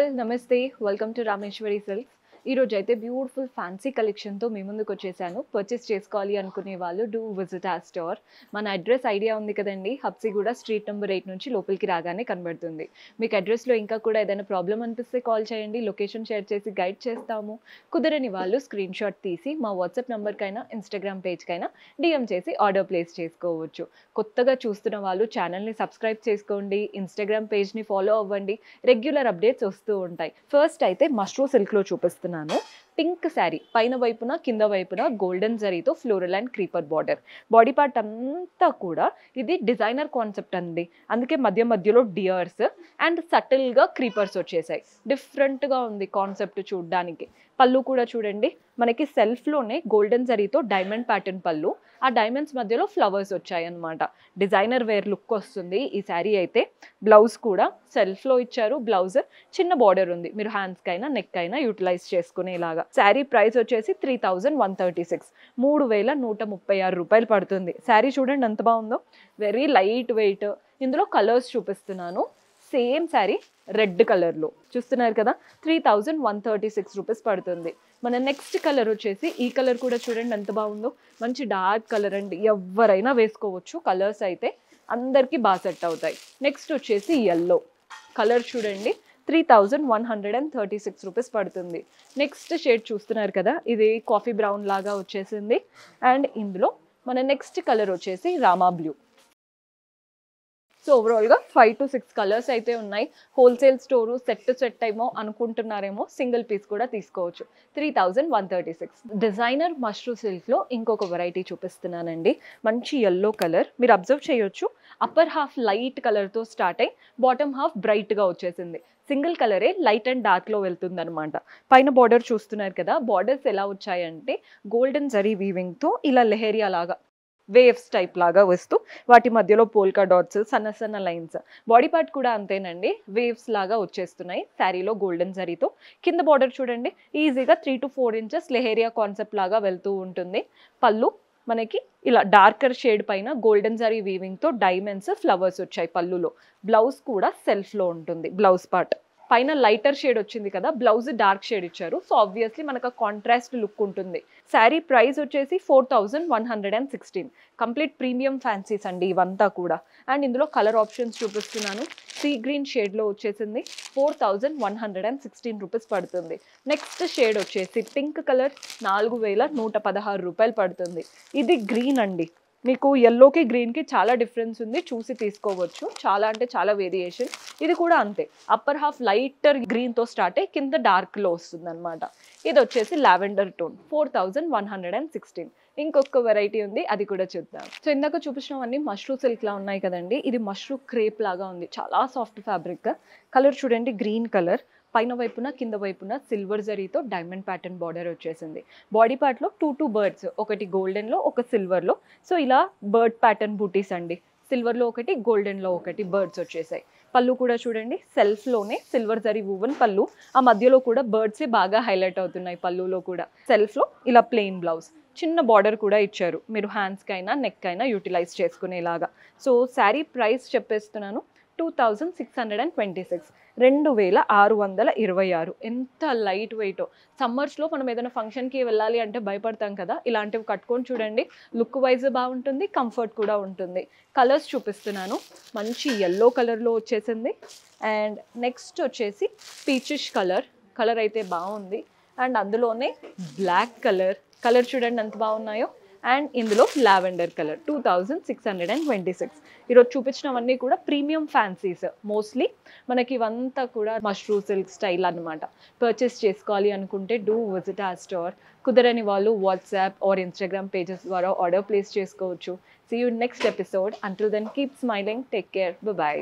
all నమస్తే welcome to Rameshwari silks ఈ రోజు అయితే బ్యూటిఫుల్ ఫ్యాన్సీ కలెక్షన్ తో మీ ముందుకు వచ్చేసాను పర్చేస్ చేసుకోవాలి అనుకునే వాళ్ళు డూ విజిట్ ఆ స్టోర్ మన అడ్రస్ ఐడియా ఉంది కదండి హబ్సిగూడ స్ట్రీట్ నెంబర్ 8 నుంచి లోపలికి రాగానే కనబడుతుంది మీకు అడ్రస్ లో ఇంకా కూడా ఏదైనా ప్రాబ్లం అనిపిస్తే కాల్ చేయండి లొకేషన్ షేర్ చేసి గైడ్ చేస్తాము కుదరని వాళ్ళు స్క్రీన్ షాట్ తీసి మా వాట్సాప్ నంబర్ కైనా ఇన్స్టాగ్రామ్ పేజ్ కైనా డిఎం చేసి ఆర్డర్ ప్లేస్ చేసుకోవచ్చు కొత్తగా చూస్తున్న వాళ్ళు ఛానల్ ని సబ్స్క్రైబ్ చేసుకోండి ఇన్స్టాగ్రామ్ పేజ్ ని ఫాలో అవ్వండి రెగ్యులర్ అప్డేట్స్ వస్తూ ఉంటాయి ఫస్ట్ అయితే మష్రూ సిల్క్ లో చూపిస్తున్నాను పింక్ శారీ పైన వైపున కింద వైపున గోల్డెన్ జరీతో floral and creeper border body part అంతా కూడా ఇది డిజైనర్ కాన్సెప్ట్ అండి అందుకే మధ్య మధ్యలో డియర్స్ అండ్ సటిల్ గా క్రీపర్స్ వచ్చేసాయి డిఫరెంట్ గా ఉంది కాన్సెప్ట్ చూడడానికి పళ్ళు కూడా చూడండి మనకి సెల్ఫ్ లోనే గోల్డెన్ జరీతో డైమండ్ ప్యాటర్న్ పళ్ళు ఆ డైమండ్స్ మధ్యలో ఫ్లవర్స్ వచ్చాయి అన్నమాట డిజైనర్ వేర్ లుక్ వస్తుంది ఈ శారీ అయితే బ్లౌజ్ కూడా సెల్ఫ్ లో ఇచ్చారు బ్లౌజ్ చిన్న బార్డర్ ఉంది మీరు హ్యాండ్స్ కైనా నెక్ అయినా యూటిలైజ్ చేసుకునేలాగా శారీ ప్రైస్ వచ్చేసి 3136 3136 రూపాయలు పడుతుంది శారీ చూడండి ఎంత బాగుందో వెరీ లైట్ వెయిట్ ఇందులో కలర్స్ చూపిస్తున్నాను సేమ్ శారీ రెడ్ కలర్ లో చూస్తున్నారు కదా 3136 రూపీస్ పడుతుంది మన నెక్స్ట్ కలర్ వచ్చేసి ఈ కలర్ కూడా చూడండి ఎంత బాగుందో మంచి డార్క్ కలర్ అండి ఎవరైనా వేసుకోవచ్చు కలర్స్ అయితే అందరికీ బాగా సెట్ అవుతాయి నెక్స్ట్ వచ్చేసి ఎల్లో కలర్ చూడండి 3136 రూపీస్ పడుతుంది నెక్స్ట్ షేడ్ చూస్తున్నారు కదా ఇది కాఫీ బ్రౌన్ లాగా వచ్చేసింది అండ్ ఇందులో మన నెక్స్ట్ కలర్ వచ్చేసి రామా బ్లూ సో ఓవరాల్గా 5 to 6 కలర్స్ అయితే ఉన్నాయి హోల్సేల్ స్టోరు సెట్ ఏమో అనుకుంటున్నారేమో సింగిల్ పీస్ కూడా తీసుకోవచ్చు 3136 డిజైనర్ మష్రూ సిల్క్లో ఇంకొక వెరైటీ చూపిస్తున్నానండి మంచి ఎల్లో కలర్ మీరు అబ్జర్వ్ చేయొచ్చు అప్పర్ హాఫ్ లైట్ కలర్తో స్టార్ట్ అయ్యి బాటమ్ హాఫ్ బ్రైట్గా వచ్చేసింది సింగిల్ కలరే లైట్ అండ్ డార్క్లో వెళ్తుంది అనమాట పైన బార్డర్ చూస్తున్నారు కదా బార్డర్స్ ఎలా వచ్చాయంటే గోల్డెన్ జరీ వీవింగ్తో ఇలా లెహేరియా లాగా వేవ్స్ టైప్ లాగా వస్తూ వాటి మధ్యలో పోల్కా డాట్స్ సన్న సన్న లైన్స్ బాడీ పార్ట్ కూడా అంతేనండి వేవ్స్ లాగా వచ్చేస్తున్నాయి శారీలో గోల్డెన్ జరీతో కింద బార్డర్ చూడండి ఈజీగా 3 to 4 ఇంచెస్ లెహేరియా కాన్సెప్ట్ లాగా వెళ్తూ ఉంటుంది పళ్ళు మనకి ఇలా డార్కర్ షేడ్ పైన గోల్డెన్ జరీ వీవింగ్తో డైమండ్స్ ఫ్లవర్స్ వచ్చాయి పళ్ళులో బ్లౌజ్ కూడా సెల్ఫ్లో ఉంటుంది బ్లౌజ్ పార్ట్ పైన లైటర్ షేడ్ వచ్చింది కదా బ్లౌజ్ డార్క్ షేడ్ ఇచ్చారు సో ఆబ్వియస్లీ మనకు కాంట్రాస్ట్ లుక్ ఉంటుంది శారీ ప్రైస్ వచ్చేసి 4116 కంప్లీట్ ప్రీమియం ఫ్యాన్సీస్ అండి ఇవంతా కూడా అండ్ ఇందులో కలర్ ఆప్షన్స్ చూపిస్తున్నాను సీ గ్రీన్ షేడ్లో వచ్చేసింది 4116 రూపీస్ పడుతుంది నెక్స్ట్ షేడ్ వచ్చేసి పింక్ కలర్ 4116 రూపాయలు పడుతుంది ఇది గ్రీన్ అండి మీకు ఎల్లోకి గ్రీన్కి చాలా డిఫరెన్స్ ఉంది చూసి తీసుకోవచ్చు చాలా అంటే చాలా వేరియేషన్ ఇది కూడా అంతే అప్పర్ హాఫ్ లైటర్ గ్రీన్తో స్టార్ట్ అయ్యి కింద డార్క్లో వస్తుంది అనమాట ఇది వచ్చేసి లావెండర్ టోన్ 4116 ఇంకొక వెరైటీ ఉంది అది కూడా చూద్దాం సో ఇందాక చూపించినవన్నీ మష్రూ సిల్క్ లా ఉన్నాయి కదండి ఇది మష్రూ క్రేప్ లాగా ఉంది చాలా సాఫ్ట్ ఫ్యాబ్రిక్ కలర్ చూడండి గ్రీన్ కలర్ పైన వైపున కింద వైపున సిల్వర్ జరీతో డైమండ్ ప్యాటర్న్ బార్డర్ వచ్చేసింది బాడీ పార్ట్లో టూ బర్డ్స్ ఒకటి గోల్డెన్లో ఒక సిల్వర్లో సో ఇలా బర్డ్ ప్యాటర్న్ బూటీస్ అండి సిల్వర్లో ఒకటి గోల్డెన్లో ఒకటి బర్డ్స్ వచ్చేసాయి పళ్ళు కూడా చూడండి సెల్ఫ్లోనే సిల్వర్ జరీ వూవన్ పళ్ళు ఆ మధ్యలో కూడా బర్డ్సే బాగా హైలైట్ అవుతున్నాయి పళ్ళులో కూడా సెల్ఫ్లో ఇలా ప్లెయిన్ బ్లౌజ్ చిన్న బార్డర్ కూడా ఇచ్చారు మీరు హ్యాండ్స్కి అయినా నెక్ అయినా యూటిలైజ్ చేసుకునేలాగా సో శారీ ప్రైస్ చెప్పేస్తున్నాను 2626 2626 ఎంత లైట్ వెయిట్ సమ్మర్స్లో మనం ఏదైనా ఫంక్షన్కి వెళ్ళాలి అంటే భయపడతాం కదా ఇలాంటివి కట్టుకొని చూడండి లుక్ వైజ్ బాగుంటుంది కంఫర్ట్ కూడా ఉంటుంది కలర్స్ చూపిస్తున్నాను మంచి ఎల్లో కలర్లో వచ్చేసింది అండ్ నెక్స్ట్ వచ్చేసి పీచిష్ కలర్ అయితే బాగుంది అండ్ అందులోనే బ్లాక్ కలర్ చూడండి ఎంత బాగున్నాయో అండ్ ఇందులో లావెండర్ కలర్ 2626 ఈరోజు చూపించినవన్నీ కూడా ప్రీమియం ఫ్యాన్సీస్ మోస్ట్లీ మనకి ఇవంతా కూడా మష్రూ సిల్క్ స్టైల్ అనమాట పర్చేస్ చేసుకోవాలి అనుకుంటే డూ విజిట్ ఆ స్టోర్ కుదరని వాళ్ళు వాట్సాప్ ఆర్ ఇన్స్టాగ్రామ్ పేజెస్ ద్వారా ఆర్డర్ ప్లేస్ చేసుకోవచ్చు see you next episode until then keep smiling take care by